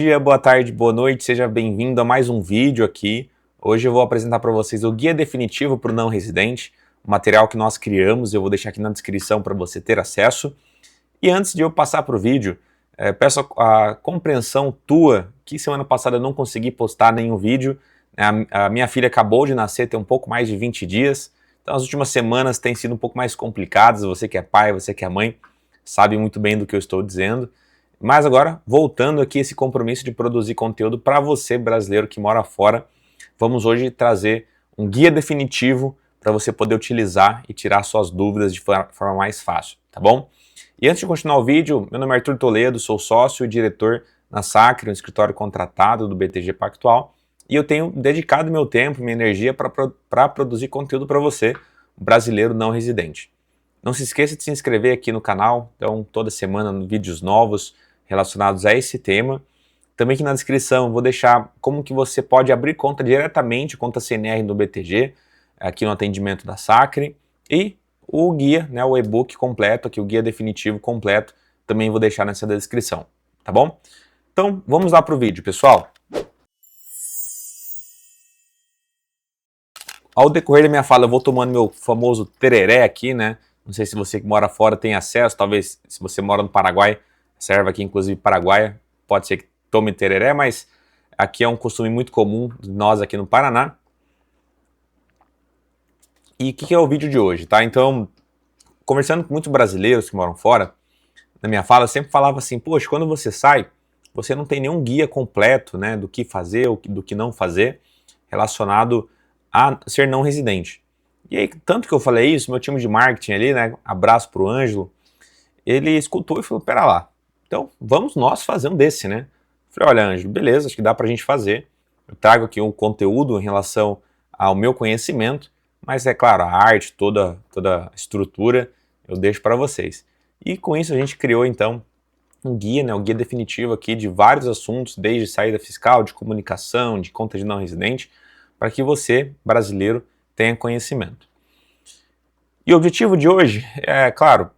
Bom dia, boa tarde, boa noite, seja bem-vindo a mais um vídeo aqui. Hoje eu vou apresentar para vocês o Guia Definitivo para o Não Residente, o material que nós criamos, eu vou deixar aqui na descrição para você ter acesso. E antes de eu passar para o vídeo, peço a compreensão tua, que semana passada eu não consegui postar nenhum vídeo. A minha filha acabou de nascer, tem um pouco mais de 20 dias, então as últimas semanas têm sido um pouco mais complicadas, você que é pai, você que é mãe, sabe muito bem do que eu estou dizendo. Mas agora, voltando aqui esse compromisso de produzir conteúdo para você brasileiro que mora fora, vamos hoje trazer um guia definitivo para você poder utilizar e tirar suas dúvidas de forma mais fácil, tá bom? E antes de continuar o vídeo, meu nome é Arthur Toledo, sou sócio e diretor na Sacre, um escritório contratado do BTG Pactual, e eu tenho dedicado meu tempo, minha energia para produzir conteúdo para você, brasileiro não residente. Não se esqueça de se inscrever aqui no canal, então toda semana vídeos novos relacionados a esse tema. Também aqui na descrição eu vou deixar como que você pode abrir conta diretamente, conta CNR no BTG, aqui no atendimento da Sacre, e o guia, né, o e-book completo, aqui o guia definitivo completo, também vou deixar nessa descrição, tá bom? Então vamos lá para o vídeo, pessoal. Ao decorrer da minha fala eu vou tomando meu famoso tereré aqui, né? Não sei se você que mora fora tem acesso, talvez se você mora no Paraguai, serve aqui inclusive paraguaia, pode ser que tome tereré, mas aqui é um costume muito comum de nós aqui no Paraná. E o que é o vídeo de hoje, tá? Então, conversando com muitos brasileiros que moram fora, na minha fala eu sempre falava assim, poxa, quando você sai, você não tem nenhum guia completo, né, do que fazer, do que não fazer, relacionado a ser não residente. E aí, tanto que eu falei isso, meu time de marketing ali, né, abraço pro Ângelo, ele escutou e falou, pera lá, então vamos nós fazer um desse, né? Eu falei, olha Ângelo, beleza, acho que dá pra gente fazer. Eu trago aqui um conteúdo em relação ao meu conhecimento, mas é claro, a arte, toda a estrutura, eu deixo para vocês. E com isso a gente criou então um guia, né, um guia definitivo aqui de vários assuntos, desde saída fiscal, de comunicação, de conta de não residente, para que você, brasileiro, tenha conhecimento. E o objetivo de hoje é, claro,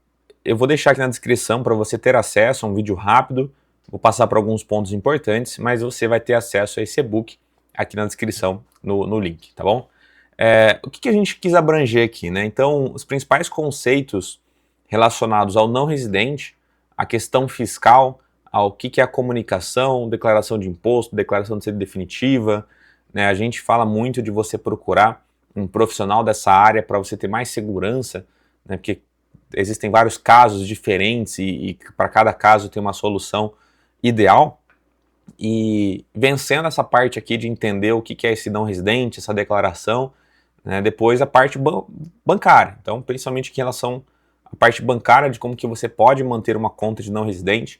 eu vou deixar aqui na descrição para você ter acesso a um vídeo rápido, vou passar por alguns pontos importantes, mas você vai ter acesso a esse e-book aqui na descrição, no link, tá bom? O que a gente quis abranger aqui, né? Então, os principais conceitos relacionados ao não residente, a questão fiscal, ao que é a comunicação, declaração de imposto, declaração de sede definitiva, né? A gente fala muito de você procurar um profissional dessa área para você ter mais segurança, né? Porque existem vários casos diferentes e para cada caso tem uma solução ideal. E vencendo essa parte aqui de entender o que é esse não residente, essa declaração, né, depois a parte bancária. Então, principalmente em relação à parte bancária de como que você pode manter uma conta de não residente,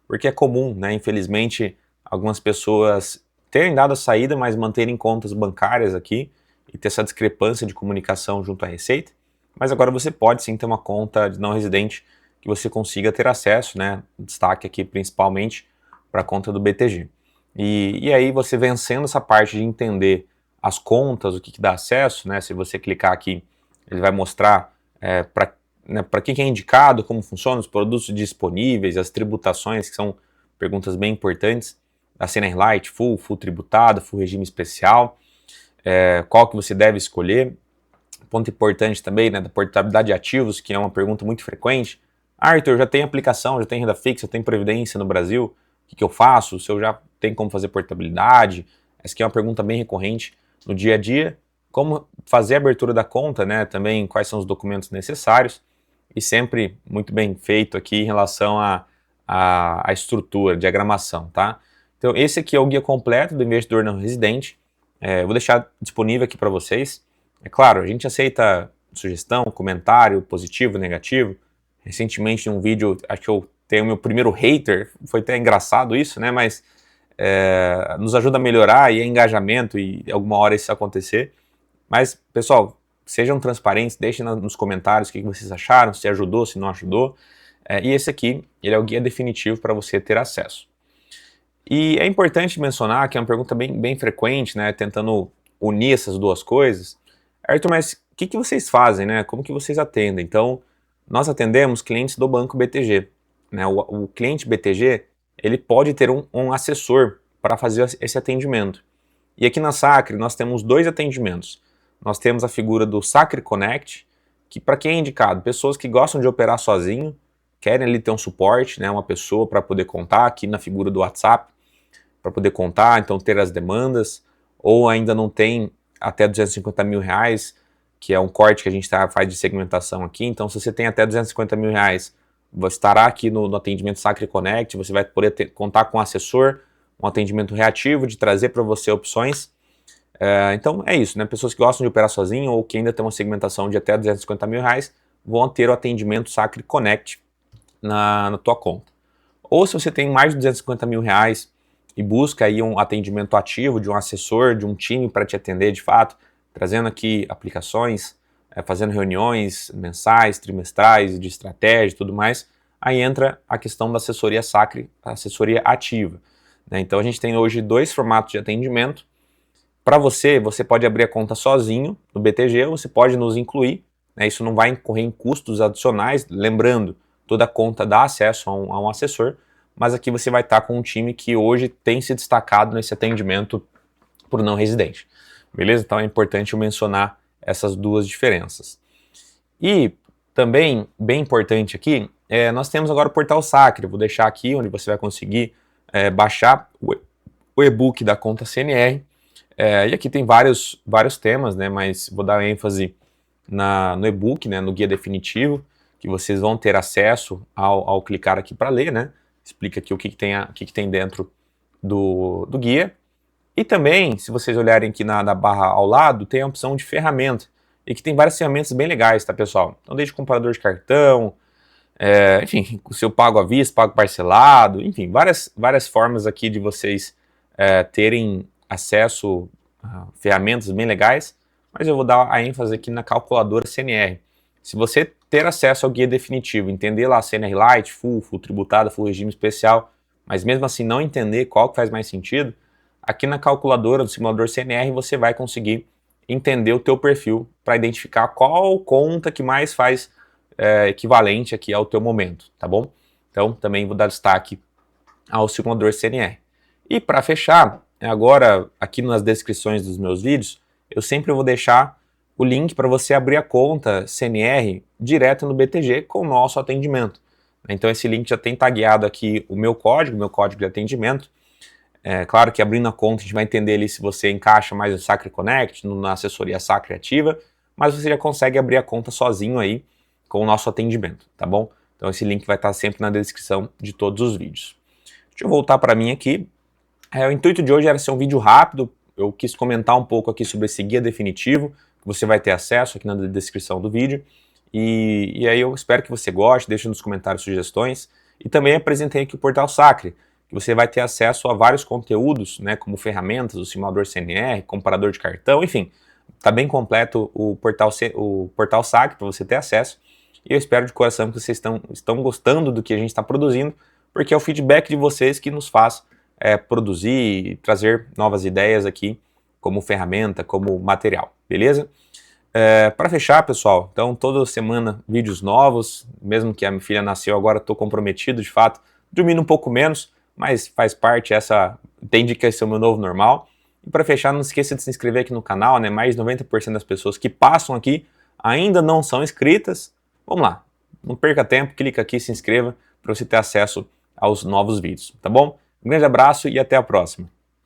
porque é comum, né, infelizmente, algumas pessoas terem dado a saída, mas manterem contas bancárias aqui e ter essa discrepância de comunicação junto à Receita. Mas agora você pode sim ter uma conta de não residente que você consiga ter acesso, né, destaque aqui principalmente para a conta do BTG. E aí você vencendo essa parte de entender as contas, o que dá acesso, né? Se você clicar aqui, ele vai mostrar para que é indicado, como funciona, os produtos disponíveis, as tributações, que são perguntas bem importantes, a CNR Light, full tributado, full regime especial, qual que você deve escolher. Ponto importante também, né, da portabilidade de ativos, que é uma pergunta muito frequente. Arthur, já tem aplicação, já tem renda fixa, já tem previdência no Brasil, o que eu faço? Se eu já tenho como fazer portabilidade? Essa aqui é uma pergunta bem recorrente no dia a dia. Como fazer a abertura da conta, né? Também quais são os documentos necessários. E sempre muito bem feito aqui em relação à estrutura, diagramação, tá? Então esse aqui é o guia completo do investidor não residente. Vou deixar disponível aqui para vocês. É claro, a gente aceita sugestão, comentário positivo, negativo. Recentemente, em um vídeo, acho que eu tenho o meu primeiro hater, foi até engraçado isso, né? Mas nos ajuda a melhorar e é engajamento e alguma hora isso acontecer. Mas, pessoal, sejam transparentes, deixem nos comentários o que vocês acharam, se ajudou, se não ajudou. E esse aqui, ele é o guia definitivo para você ter acesso. E é importante mencionar que é uma pergunta bem frequente, né? Tentando unir essas duas coisas. Arthur, mas o que vocês fazem, né? Como que vocês atendem? Então, nós atendemos clientes do Banco BTG. Né? O cliente BTG, ele pode ter um assessor para fazer esse atendimento. E aqui na Sacre nós temos 2 atendimentos. Nós temos a figura do Sacre Connect, que para quem é indicado? Pessoas que gostam de operar sozinho, querem ali ter um suporte, né, uma pessoa para poder contar, aqui na figura do WhatsApp, para poder contar, então ter as demandas, ou ainda não tem até 250 mil reais, que é um corte que a gente faz de segmentação aqui. Então se você tem até 250 mil reais, você estará aqui no atendimento Sacre Connect, você vai poder contar com um assessor, um atendimento reativo, de trazer para você opções. Então é isso, né? Pessoas que gostam de operar sozinho ou que ainda tem uma segmentação de até 250 mil reais vão ter o atendimento Sacre Connect na tua conta. Ou se você tem mais de 250 mil reais e busca aí um atendimento ativo de um assessor, de um time para te atender de fato, trazendo aqui aplicações, fazendo reuniões mensais, trimestrais, de estratégia e tudo mais, aí entra a questão da assessoria Sacre, assessoria ativa, né? Então a gente tem hoje 2 formatos de atendimento. Para você pode abrir a conta sozinho no BTG, ou você pode nos incluir, né? Isso não vai incorrer em custos adicionais, lembrando, toda conta dá acesso a um assessor, mas aqui você vai estar com um time que hoje tem se destacado nesse atendimento por não residente, beleza? Então é importante eu mencionar essas 2 diferenças. E também, bem importante aqui, nós temos agora o Portal Sacre. Eu vou deixar aqui onde você vai conseguir baixar o e-book da conta CNR. E aqui tem vários temas, né, mas vou dar ênfase no e-book, né, no guia definitivo, que vocês vão ter acesso ao clicar aqui para ler, né? Explica aqui o que tem dentro do guia. E também, se vocês olharem aqui na barra ao lado, tem a opção de ferramenta. E que tem várias ferramentas bem legais, tá, pessoal? Então, desde comparador de cartão, enfim, o seu pago à vista, pago parcelado, enfim, várias formas aqui de vocês terem acesso a ferramentas bem legais, mas eu vou dar a ênfase aqui na calculadora CNR. Se você ter acesso ao guia definitivo, entender lá CNR Lite, Full tributada, Full regime especial, mas mesmo assim não entender qual que faz mais sentido, aqui na calculadora do simulador CNR você vai conseguir entender o teu perfil para identificar qual conta que mais faz equivalente aqui ao teu momento, tá bom? Então também vou dar destaque ao simulador CNR. E para fechar, agora aqui nas descrições dos meus vídeos, eu sempre vou deixar o link para você abrir a conta CNR direto no BTG com o nosso atendimento. Então esse link já tem tagueado aqui o meu código de atendimento. Claro que abrindo a conta a gente vai entender ali se você encaixa mais no Sacre Connect, na assessoria Sacre Ativa, mas você já consegue abrir a conta sozinho aí com o nosso atendimento, tá bom? Então esse link vai estar sempre na descrição de todos os vídeos. Deixa eu voltar para mim aqui. O intuito de hoje era ser um vídeo rápido, eu quis comentar um pouco aqui sobre esse guia definitivo, que você vai ter acesso aqui na descrição do vídeo, e aí eu espero que você goste, deixe nos comentários sugestões, e também apresentei aqui o Portal Sacre, que você vai ter acesso a vários conteúdos, né, como ferramentas, o simulador CNR, comparador de cartão, enfim, está bem completo o Portal Sacre para você ter acesso, e eu espero de coração que vocês estão gostando do que a gente está produzindo, porque é o feedback de vocês que nos faz produzir e trazer novas ideias aqui como ferramenta, como material, beleza? Para fechar, pessoal, então toda semana vídeos novos, mesmo que a minha filha nasceu agora, estou comprometido de fato, dormindo um pouco menos, mas faz parte, entende que esse é o meu novo normal. E para fechar, não esqueça de se inscrever aqui no canal, né? Mais de 90% das pessoas que passam aqui ainda não são inscritas. Vamos lá, não perca tempo, clica aqui, se inscreva para você ter acesso aos novos vídeos, tá bom? Um grande abraço e até a próxima.